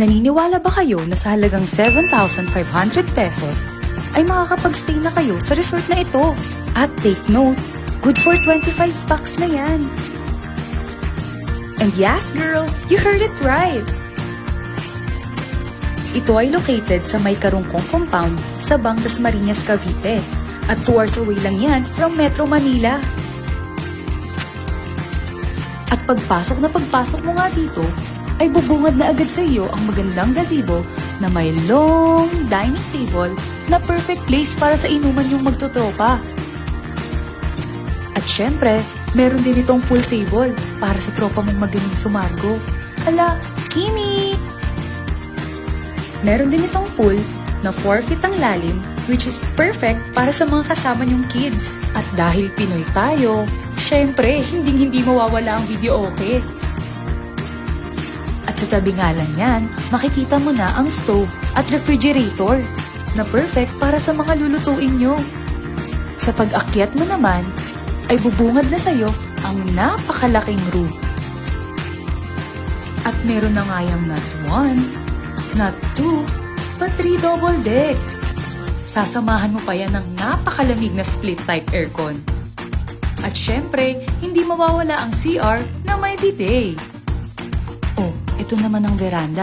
Naniniwala ba kayo na sa halagang 7,500 pesos ay makakapag-stay na kayo sa resort na ito? At take note, good for 25 bucks na yan. And yes girl, you heard it right! Ito ay located sa May Karungkong Compound sa Bang Dasmariñas, Cavite. At 2 hours away lang yan from Metro Manila. At pagpasok mo nga dito, ay bubungad na agad sa iyo ang magandang gazebo na may long dining table na perfect place para sa inuman yung magtotropa. At syempre, meron din itong pool table para sa tropa mong magaling sumargo. Hala, Kimi! Meron din itong pool na 4 feet ang lalim which is perfect para sa mga kasama niyong kids. At dahil Pinoy tayo, syempre, hindi mawawala ang video okay. At sa tabi nga lang yan, makikita mo na ang stove at refrigerator na perfect para sa mga lulutuin nyo. Sa pag-akyat mo naman, ay bubungad na sa'yo ang napakalaking room. At meron na nga yung not 1, not 2, but 3 double deck. Sasamahan mo pa yan ng napakalamig na split-type aircon. At syempre, hindi mawawala ang CR na may bidet. Oh, ito naman ang veranda.